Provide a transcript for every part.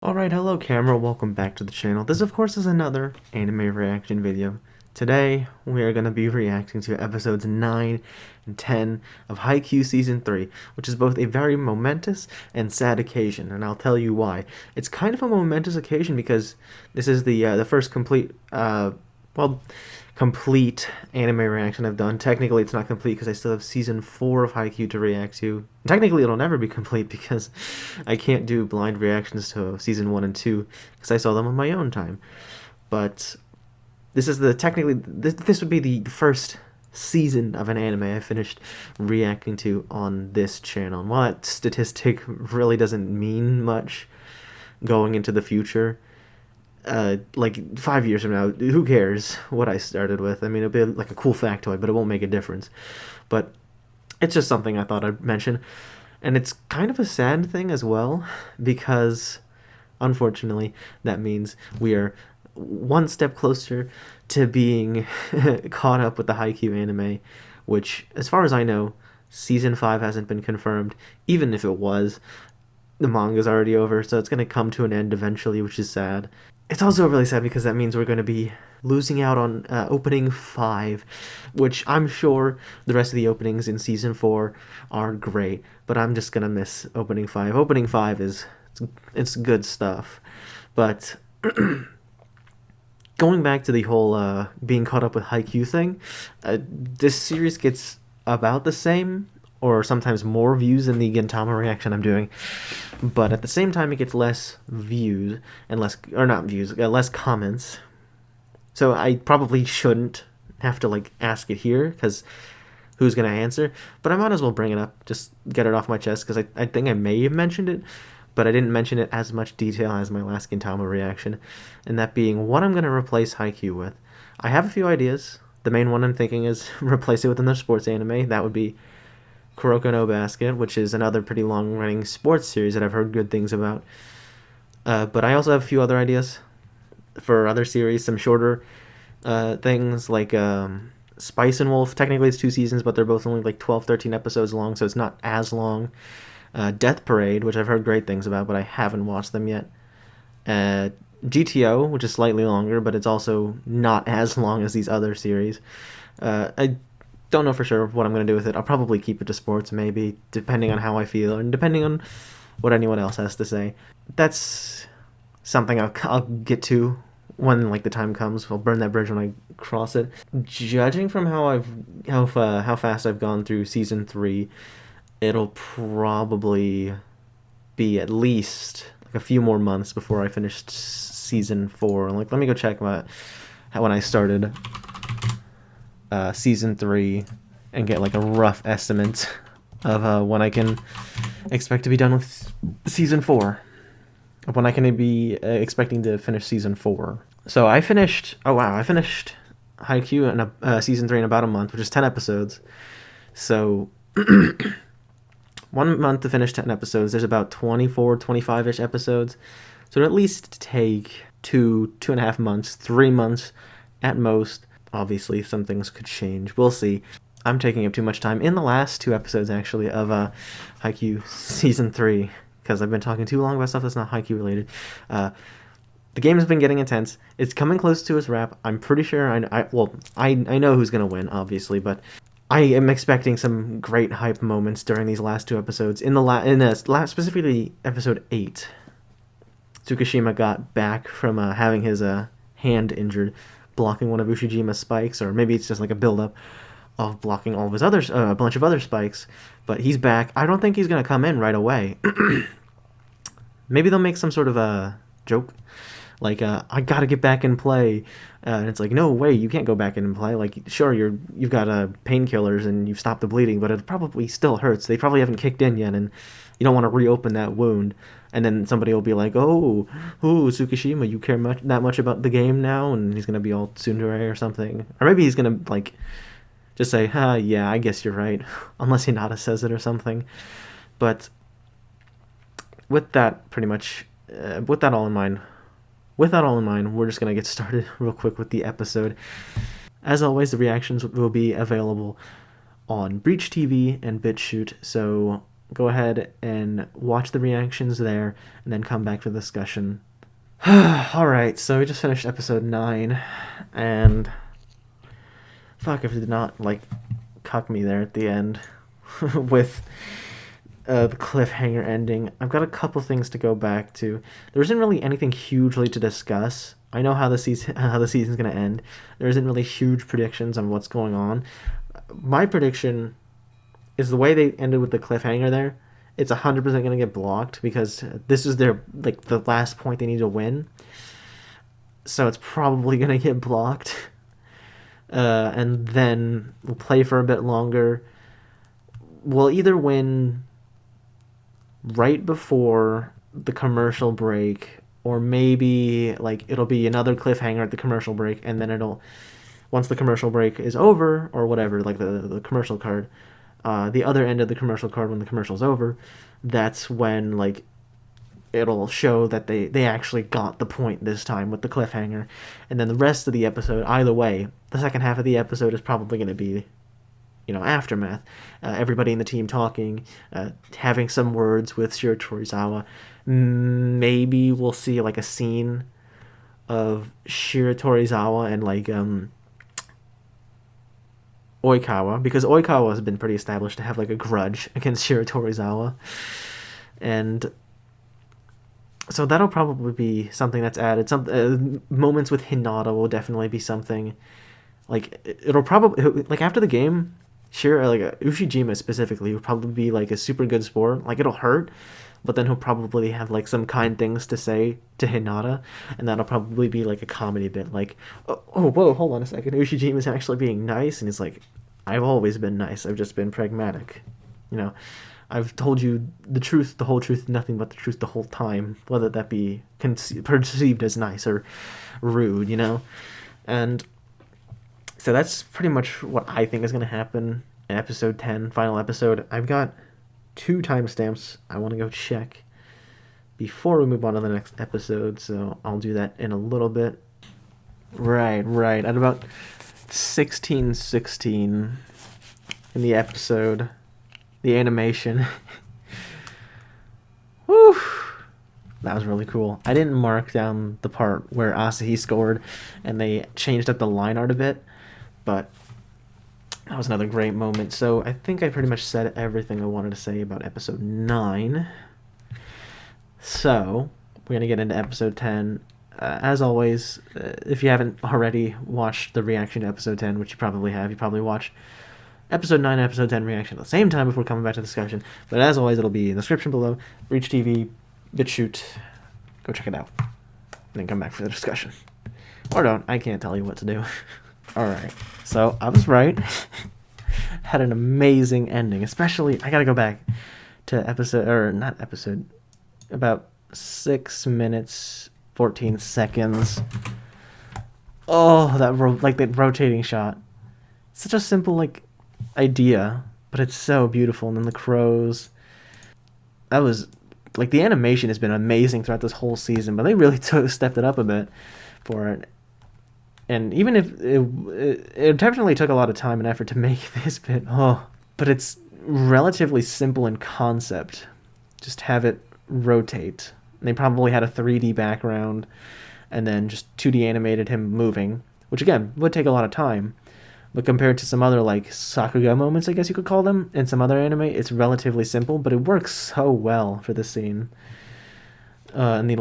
Alright, hello camera, welcome back to the channel. This of course is another anime reaction video. Today, we are going to be reacting to episodes 9 and 10 of Haikyuu Season 3, which is both a very momentous and sad occasion, and I'll tell you why. It's kind of a momentous occasion because this is the first complete anime reaction I've done. Technically, it's not complete because I still have Season 4 of Haikyuu to react to. Technically, it'll never be complete because I can't do blind reactions to Season 1 and 2 because I saw them on my own time. But this is this would be the first season of an anime I finished reacting to on this channel. And while that statistic really doesn't mean much going into the future, like 5 years from now, who cares what I started with? I mean, it'll be like a cool factoid, but it won't make a difference. But it's just something I thought I'd mention. And it's kind of a sad thing as well, because unfortunately, that means we are one step closer to being caught up with the Haikyuu anime, which, as far as I know, Season 5 hasn't been confirmed. Even if it was, the manga's already over, so it's going to come to an end eventually, which is sad. It's also really sad because that means we're going to be losing out on opening 5, which I'm sure the rest of the openings in Season 4 are great, but I'm just going to miss opening 5. Opening 5 it's good stuff. But going back to the whole being caught up with Haikyuu thing, this series gets about the same or sometimes more views than the Gintama reaction I'm doing, but at the same time it gets less views and less comments. So I probably shouldn't have to like ask it here because who's gonna answer? But I might as well bring it up, just get it off my chest, because I think I may have mentioned it, but I didn't mention it as much detail as my last Gintama reaction, and that being what I'm gonna replace Haikyuu with. I have a few ideas. The main one I'm thinking is replace it with another sports anime. That would be Kuroko no Basket, which is another pretty long-running sports series that I've heard good things about. But I also have a few other ideas for other series, some shorter things like Spice and Wolf. Technically it's 2 seasons, but they're both only like 12, 13 episodes long, so it's not as long. Death Parade, which I've heard great things about, but I haven't watched them yet. GTO, which is slightly longer, but it's also not as long as these other series. I don't know for sure what I'm going to do with it. I'll probably keep it to sports, maybe, depending on how I feel, and depending on what anyone else has to say. That's something I'll get to when like the time comes. I'll burn that bridge when I cross it. Judging from how fast I've gone through Season 3, it'll probably be at least like a few more months before I finished Season 4. Like, let me go check when I started Season 3 and get like a rough estimate of when I can expect to be done with Season 4. Of when I can be expecting to finish Season 4. So I finished Haikyuu in Season 3 in about a month, which is 10 episodes. So 1 month to finish 10 episodes. There's about 24, 25-ish episodes. So it'll at least take 2.5 months, 3 months at most. Obviously, some things could change. We'll see. I'm taking up too much time in the last 2 episodes, actually, of Haikyuu Season 3, because I've been talking too long about stuff that's not Haikyuu related. The game has been getting intense. It's coming close to its wrap. I'm pretty sure I know who's going to win, obviously, but I am expecting some great hype moments during these last 2 episodes. Specifically episode 8, Tsukishima got back from having his hand injured, blocking one of Ushijima's spikes, or maybe it's just like a build-up of blocking all of his a bunch of other spikes. But he's back. I don't think he's gonna come in right away. Maybe they'll make some sort of a joke, like I gotta get back in play, and it's like, no way, you can't go back in and play. Like, sure, you've got painkillers and you've stopped the bleeding, but it probably still hurts. They probably haven't kicked in yet, and you don't want to reopen that wound. And then somebody will be like, oh, Tsukishima, you care that much about the game now? And he's gonna be all tsundere or something, or maybe he's gonna like just say, yeah, I guess you're right, unless Hinata says it or something. But with that with that all in mind, we're just going to get started real quick with the episode. As always, the reactions will be available on Breach TV and BitChute, so go ahead and watch the reactions there, and then come back for the discussion. Alright, so we just finished episode 9, and fuck if it did not, like, cuck me there at the end with the cliffhanger ending. I've got a couple things to go back to. There isn't really anything hugely to discuss. I know how the season's gonna end. There isn't really huge predictions on what's going on. My prediction is the way they ended with the cliffhanger there. It's 100% gonna get blocked because this is their like the last point they need to win. So it's probably gonna get blocked. And then we'll play for a bit longer. We'll either win right before the commercial break, or maybe like it'll be another cliffhanger at the commercial break, and then it'll once the commercial break is over or whatever, like the commercial card, the other end of the commercial card when the commercial's over, that's when like it'll show that they actually got the point this time with the cliffhanger. And then the rest of the episode, either way, the second half of the episode is probably going to be, aftermath. Everybody in the team talking, having some words with Shiro Torizawa. Maybe we'll see like a scene of Shiro Torizawa and like Oikawa, because Oikawa has been pretty established to have like a grudge against Shiro Torizawa. And so that'll probably be something that's added. Some moments with Hinata will definitely be something. Like it'll probably like after the game, Ushijima specifically will probably be like a super good sport. Like it'll hurt, but then he'll probably have like some kind things to say to Hinata, and that'll probably be like a comedy bit. Like, whoa, hold on a second. Ushijima's actually being nice, and he's like, I've always been nice. I've just been pragmatic. I've told you the truth, the whole truth, nothing but the truth the whole time, whether that be perceived as nice or rude, And so that's pretty much what I think is going to happen in episode 10, final episode. I've got 2 timestamps I want to go check before we move on to the next episode, so I'll do that in a little bit. Right. At about 16:16 in the episode, the animation. Whew. That was really cool. I didn't mark down the part where Asahi scored and they changed up the line art a bit, but that was another great moment. So I think I pretty much said everything I wanted to say about episode 9. So we're going to get into episode 10. As always, if you haven't already watched the reaction to episode 10, which you probably have, you probably watched episode 9 and episode 10 reaction at the same time before coming back to the discussion. But as always, it'll be in the description below. Reach TV, BitChute. Go check it out. And then come back for the discussion. Or don't. I can't tell you what to do. Alright. So, I was right. Had an amazing ending. Especially, I gotta go back to about 6 minutes, 14 seconds. Oh, that rotating shot. Such a simple, idea, but it's so beautiful. And then the crows, that was the animation has been amazing throughout this whole season, but they really stepped it up a bit for it. And even if it definitely took a lot of time and effort to make this bit, but it's relatively simple in concept. Just have it rotate. And they probably had a 3D background and then just 2D animated him moving, which again would take a lot of time. But compared to some other Sakuga moments, I guess you could call them, in some other anime, it's relatively simple, but it works so well for this scene. And the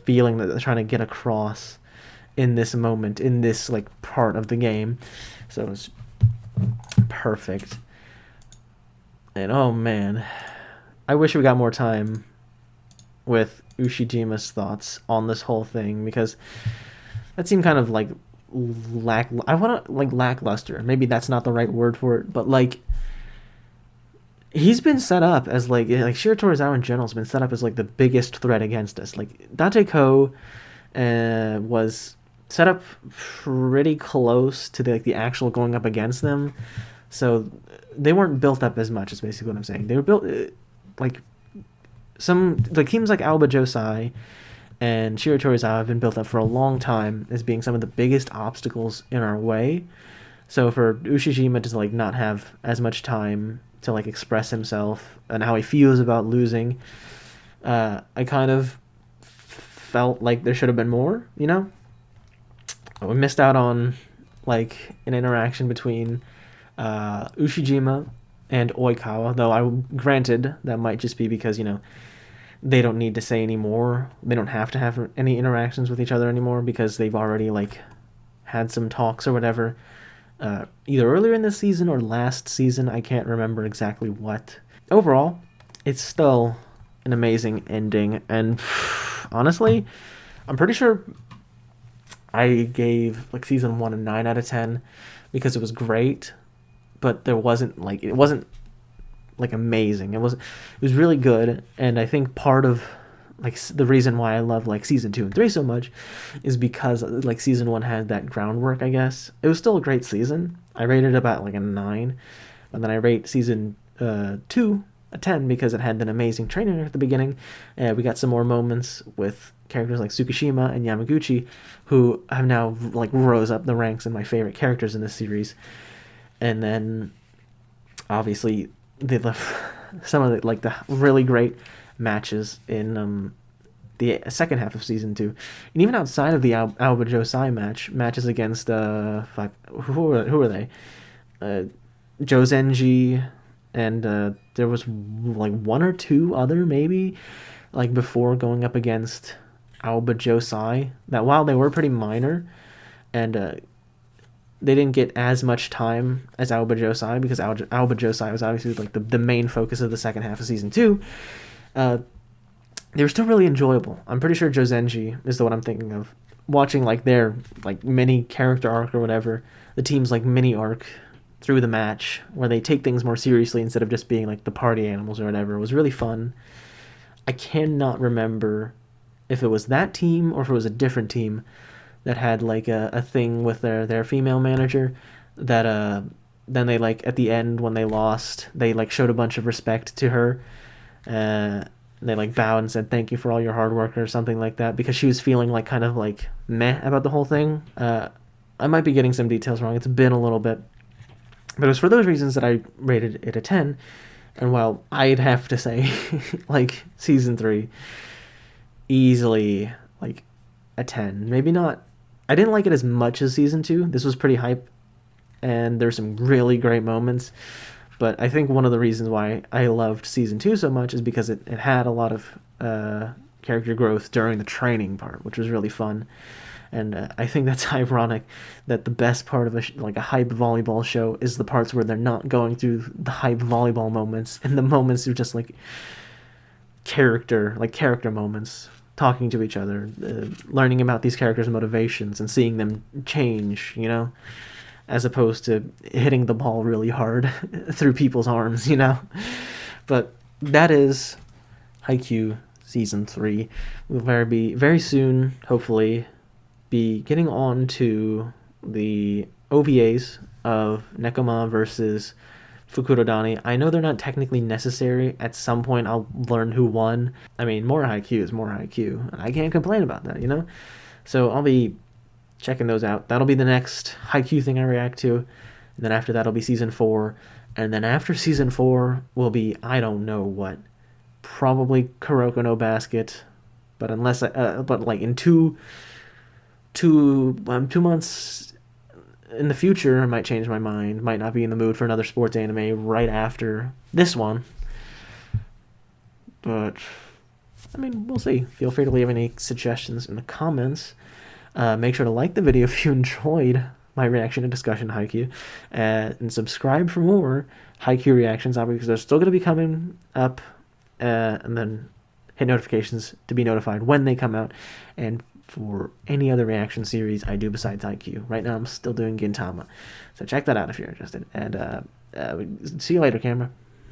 feeling that they're trying to get across in this moment, in this part of the game. So it was perfect. And oh man, I wish we got more time with Ushijima's thoughts on this whole thing, because that seemed kind of lackluster. Maybe that's not the right word for it, but he's been set up as Shiro Torizawa in general has been set up as the biggest threat against us. Date Ko was set up pretty close to the actual going up against them, so they weren't built up as much. Is basically what I'm saying. They were built teams like Alba Josai and Shiro Torizawa have been built up for a long time as being some of the biggest obstacles in our way. So for Ushijima to like not have as much time to like express himself and how he feels about losing, I kind of felt like there should have been more. We missed out on like an interaction between Ushijima and Oikawa, though I granted that might just be because they don't need to say anymore. They don't have to have any interactions with each other anymore because they've already like had some talks or whatever, either earlier in the season or last season. I can't remember exactly what. Overall, it's still an amazing ending, and honestly, I'm pretty sure I gave like season 1 a 9 out of 10 because it was great, but it wasn't like amazing. It was really good, and I think part of like the reason why I love like season 2 and 3 so much is because like season 1 had that groundwork, I guess. It was still a great season. I rated it about like a 9, and then I rate season 2 a 10 because it had an amazing training at the beginning. We got some more moments with characters like Tsukishima and Yamaguchi, who have now like rose up the ranks and my favorite characters in this series. And then obviously they left some of the really great matches in the second half of season 2, and even outside of the Aoba Josai matches against who are they? Jozenji, and there was like 1 or 2 other maybe like before going up against Aoba Josai, that while they were pretty minor and they didn't get as much time as Aoba Josai because Aoba Josai was obviously like the main focus of the second half of season 2. They were still really enjoyable. I'm pretty sure Jozenji is the one I'm thinking of. Watching like their like mini character arc or whatever, the team's like mini arc through the match where they take things more seriously instead of just being like the party animals or whatever, was really fun. I cannot remember if it was that team or if it was a different team that had like a thing with their female manager that then they like at the end when they lost, they like showed a bunch of respect to her. They like bowed and said thank you for all your hard work or something like that because she was feeling like kind of like meh about the whole thing. I might be getting some details wrong. It's been a little bit. But it was for those reasons that I rated it a 10. And while I'd have to say like season 3 easily like a 10. Maybe not. I didn't like it as much as season 2. This was pretty hype and there's some really great moments. But I think one of the reasons why I loved season 2 so much is because it had a lot of character growth during the training part, which was really fun. And I think that's ironic that the best part of a hype volleyball show is the parts where they're not going through the hype volleyball moments and the moments of just like character moments, talking to each other, learning about these characters' motivations and seeing them change, as opposed to hitting the ball really hard through people's arms, But that is Haikyuu Season 3. We'll be very soon, hopefully, be getting on to the OVAs of Nekoma versus Fukurodani. I know they're not technically necessary. At some point, I'll learn who won. I mean, more Haikyuu is more Haikyuu, and I can't complain about that, So I'll be checking those out. That'll be the next Haikyuu thing I react to. And then after that, it'll be Season 4. And then after Season 4 will be, I don't know what, probably Kuroko no Basket. But unless but like in two months in the future, I might change my mind. Might not be in the mood for another sports anime right after this one. But, I mean, we'll see. Feel free to leave any suggestions in the comments. Make sure to like the video if you enjoyed my reaction and discussion to Haikyuu. And subscribe for more Haikyuu reactions, obviously, because they're still going to be coming up. And then hit notifications to be notified when they come out. And for any other reaction series I do besides Haikyuu. Right now I'm still doing Gintama. So check that out if you're interested. And see you later, camera.